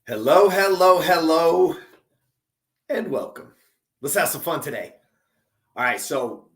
Hello, hello, hello, and welcome. Let's have some fun today. All right, so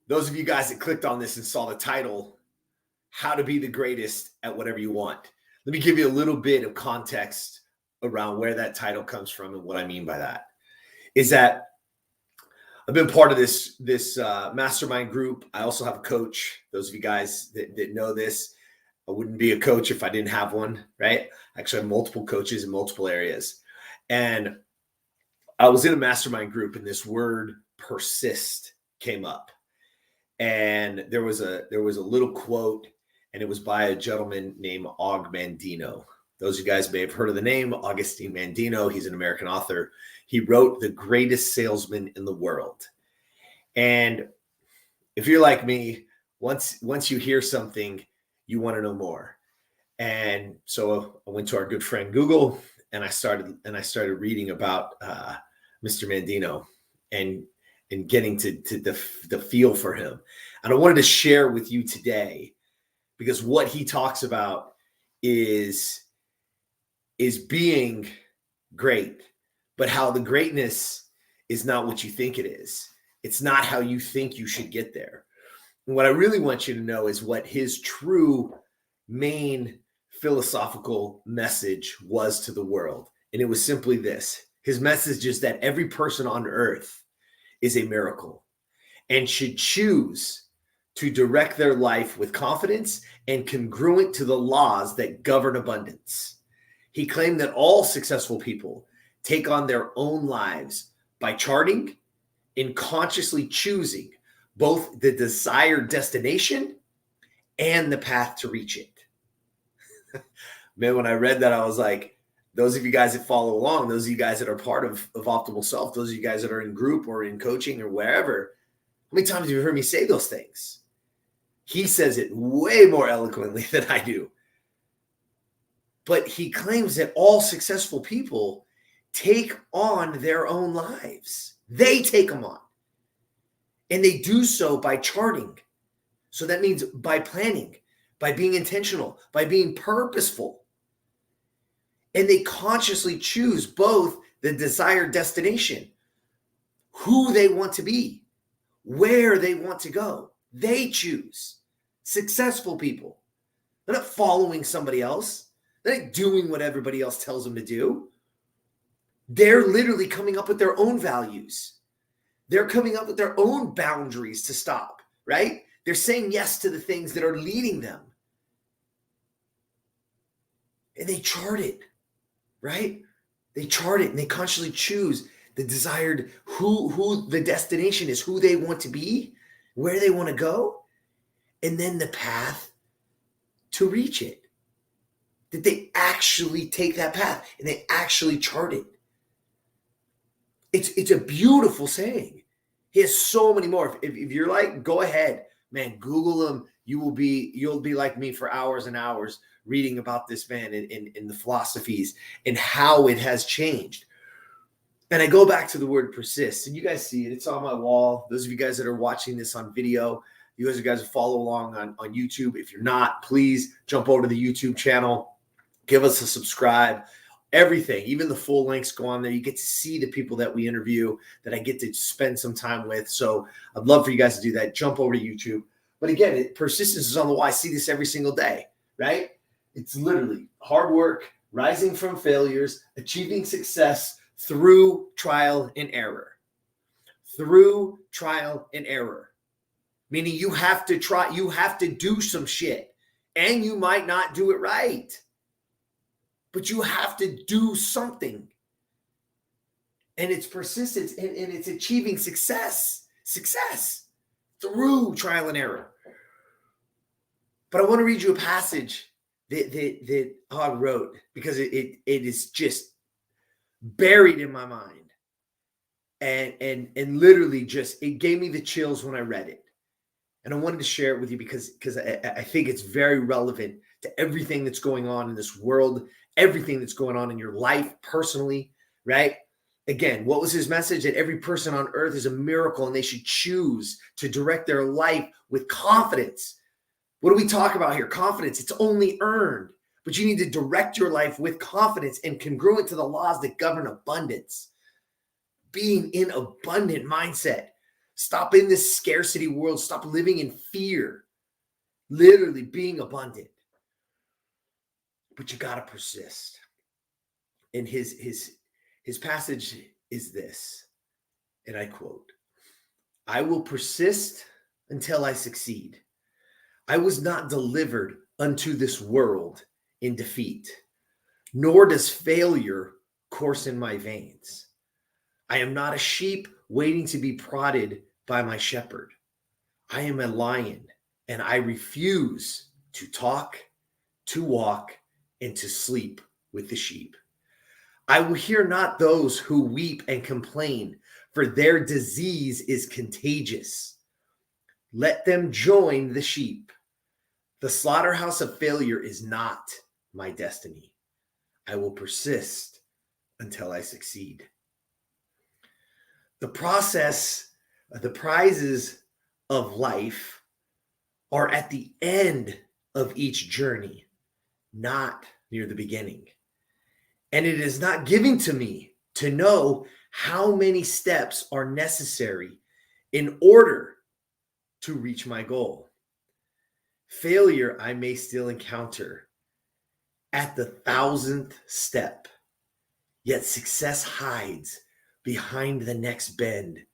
those of you guys that clicked on this and saw the title, How to Be the Greatest at Whatever You Want. Let me give you a little bit of context around where that title comes from and what I mean by that. Is that I've been part of this mastermind group. I also have a coach. Those of you guys that know this, I wouldn't be a coach if I didn't have one, right? I actually have multiple coaches in multiple areas. And I was in a mastermind group and this word persist came up. And there was a little quote, and it was by a gentleman named Mandino. Those of you guys may have heard of the name, Augustine Mandino. He's an American author. He wrote The Greatest Salesman in the World. And if you're like me, once you hear something, you want to know more. And so I went to our good friend Google and I started reading about Mr. Mandino and getting to the feel for him. And I wanted to share with you today because what he talks about is being great, but how the greatness is not what you think it is. It's not how you think you should get there. And what I really want you to know is what his true main philosophical message was to the world. And it was simply this. His message is that every person on earth is a miracle and should choose to direct their life with confidence and congruent to the laws that govern abundance. He claimed that all successful people take on their own lives by charting and consciously choosing both the desired destination and the path to reach it. Man, when I read that, I was like, those of you guys that follow along, those of you guys that are part of Optimal Self, those of you guys that are in group or in coaching or wherever, how many times have you heard me say those things? He says it way more eloquently than I do. But he claims that all successful people take on their own lives. They take them on. And they do so by charting. So that means by planning, by being intentional, by being purposeful. And they consciously choose both the desired destination, who they want to be, where they want to go. They choose. Successful people. They're not following somebody else. They're not doing what everybody else tells them to do. They're literally coming up with their own values. They're coming up with their own boundaries to stop, right? They're saying yes to the things that are leading them. And they chart it, right? They chart it and they consciously choose the desired, who the destination is, who they want to be, where they want to go, and then the path to reach it. That they actually take that path and they actually chart it. It's a beautiful saying. He has so many more. If you're like, go ahead, man, Google him. You'll be like me for hours and hours reading about this man and the philosophies and how it has changed. And I go back to the word persist, and you guys see it. It's on my wall. Those of you guys that are watching this on video, you guys follow along on YouTube. If you're not, please jump over to the YouTube channel. Give us a subscribe. Everything, even the full links go on there. You get to see the people that we interview that I get to spend some time with. So I'd love for you guys to do that. Jump over to YouTube. But again, persistence is on the wall. I see this every single day, right? It's literally hard work, rising from failures, achieving success through trial and error. Through trial and error. Meaning you have to try, you have to do some shit. And you might not do it right. But you have to do something. And it's persistence and it's achieving success through trial and error. But I want to read you a passage that Hog wrote because it is just buried in my mind. And literally just, it gave me the chills when I read it. And I wanted to share it with you because I think it's very relevant to everything that's going on in this world, everything that's going on in your life personally, right? Again, what was his message? That every person on earth is a miracle and they should choose to direct their life with confidence. What do we talk about here? Confidence. It's only earned but you need to direct your life with confidence and congruent to the laws that govern abundance. Being in abundant mindset. Stop in this scarcity world. Stop living in fear. Literally being abundant. But you got to persist. And his passage is this, and I quote, "I will persist until I succeed. I was not delivered unto this world in defeat, nor does failure course in my veins. I am not a sheep waiting to be prodded by my shepherd. I am a lion, and I refuse to talk, to walk, and to sleep with the sheep. I will hear not those who weep and complain, for their disease is contagious. Let them join the sheep. The slaughterhouse of failure is not my destiny. I will persist until I succeed." The prizes of life are at the end of each journey, not near the beginning. And it is not given to me to know how many steps are necessary in order to reach my goal. Failure I may still encounter at the 1,000th step, yet success hides behind the next bend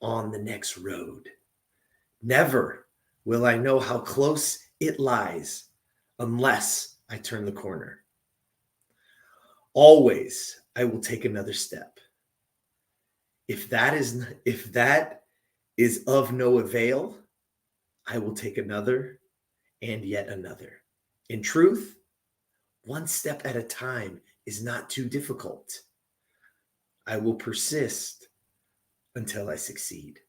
on the next road. Never will I know how close it lies unless I turn the corner. Always I will take another step. If that is of no avail, I will take another and yet another. In truth, one step at a time is not too difficult. I will persist until I succeed.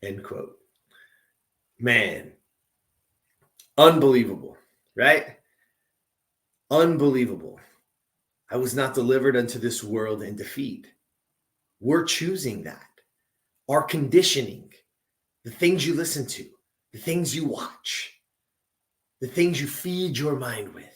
End quote. Man, unbelievable, right? Unbelievable. I was not delivered unto this world in defeat. We're choosing that. Our conditioning, the things you listen to, the things you watch, the things you feed your mind with.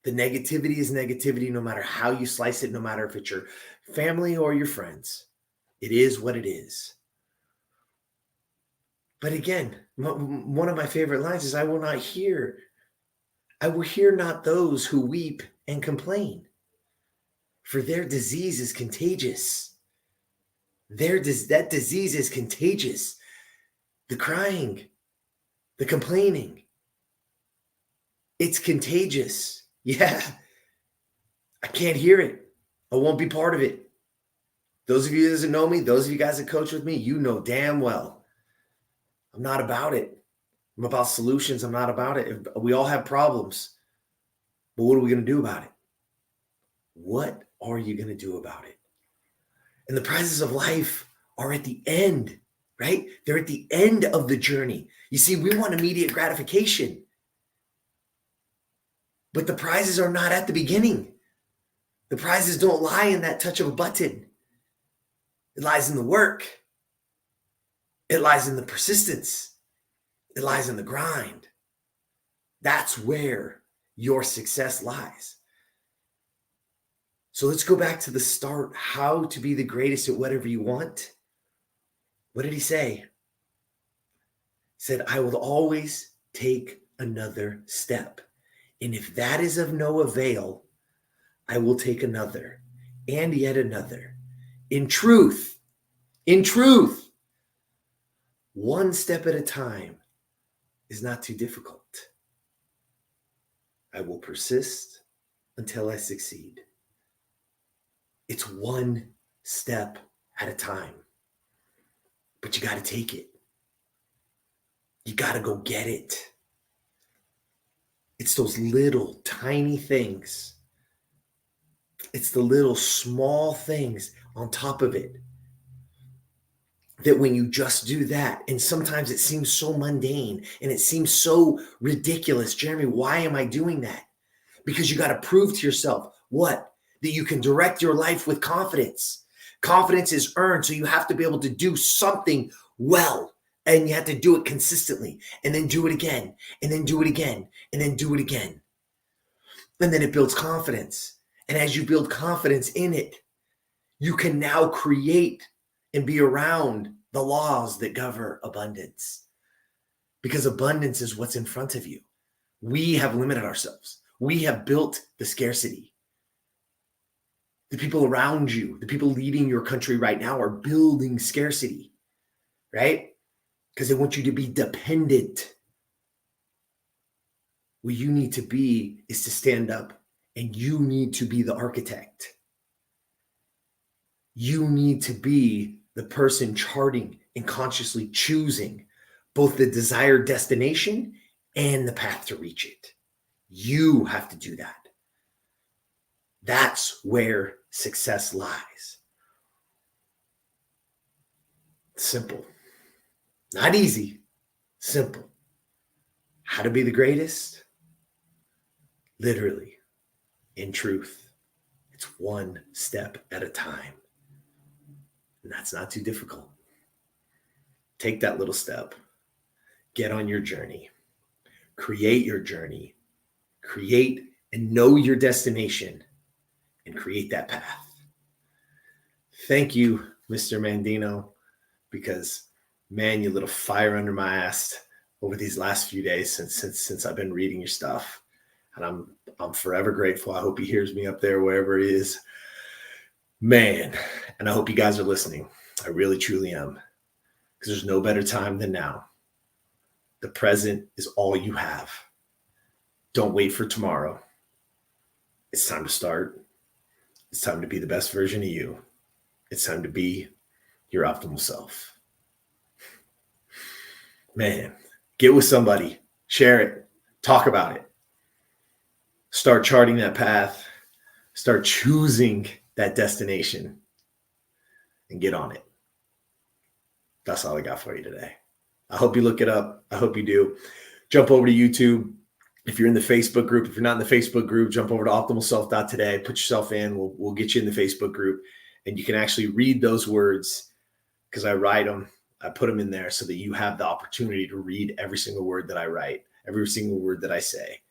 The negativity is negativity no matter how you slice it, no matter if it's your family or your friends. It is what it is. But again, one of my favorite lines is, I will hear not those who weep and complain, for their disease is contagious. That disease is contagious. The crying, the complaining, it's contagious. Yeah, I can't hear it. I won't be part of it. Those of you that doesn't know me, those of you guys that coach with me, you know damn well I'm not about it. I'm about solutions. I'm not about it. We all have problems. But what are we going to do about it? What are you going to do about it? And the prizes of life are at the end, right? They're at the end of the journey. You see, we want immediate gratification. But the prizes are not at the beginning. The prizes don't lie in that touch of a button. It lies in the work. It lies in the persistence. It lies in the grind. That's where your success lies. So let's go back to the start. How to be the greatest at whatever you want. What did he say? He said, I will always take another step. And if that is of no avail, I will take another and yet another. In truth, one step at a time is not too difficult. I will persist until I succeed. It's one step at a time. But you got to take it. You got to go get it. It's those little tiny things. It's the little small things on top of it. That when you just do that, and sometimes it seems so mundane and it seems so ridiculous. Jeremy, why am I doing that? Because you got to prove to yourself what? That you can direct your life with confidence. Confidence is earned, so you have to be able to do something well And you have to do it consistently, and then do it again, and then do it again, and then do it again. And then it builds confidence. And as you build confidence in it, you can now create and be around the laws that govern abundance. Because abundance is what's in front of you. We have limited ourselves. We have built the scarcity. The people around you, the people leading your country right now are building scarcity, right? Because they want you to be dependent. What you need to be is to stand up, and you need to be the architect. You need to be the person charting and consciously choosing both the desired destination and the path to reach it. You have to do that. That's where success lies. Simple. Not easy. Simple. How to be the greatest? Literally, in truth, it's one step at a time. And that's not too difficult. Take that little step. Get on your journey. Create your journey. Create and know your destination, and create that path. Thank you, Mr. Mandino, because man, you lit a fire under my ass over these last few days since I've been reading your stuff. And I'm forever grateful. I hope he hears me up there, wherever he is. Man, and I hope you guys are listening. I really, truly am. Because there's no better time than now. The present is all you have. Don't wait for tomorrow. It's time to start. It's time to be the best version of you. It's time to be your optimal self. Man, get with somebody. Share it. Talk about it. Start charting that path. Start choosing that destination. And get on it. That's all I got for you today. I hope you look it up. I hope you do. Jump over to YouTube. If you're in the Facebook group, if you're not in the Facebook group, jump over to optimalself.today. Put yourself in. We'll get you in the Facebook group. And you can actually read those words because I write them. I put them in there so that you have the opportunity to read every single word that I write, every single word that I say.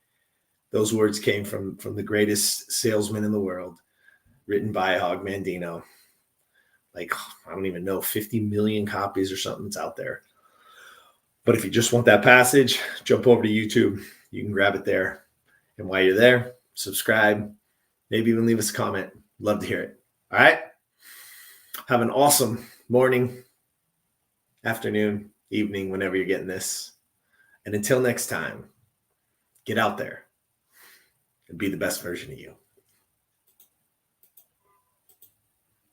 Those words came from the greatest salesman in the world, written by Mandino. Like, I don't even know, 50 million copies or something that's out there. But if you just want that passage, jump over to YouTube. You can grab it there. And while you're there, subscribe. Maybe even leave us a comment. Love to hear it. All right? Have an awesome morning, afternoon, evening, whenever you're getting this. And until next time, get out there and be the best version of you.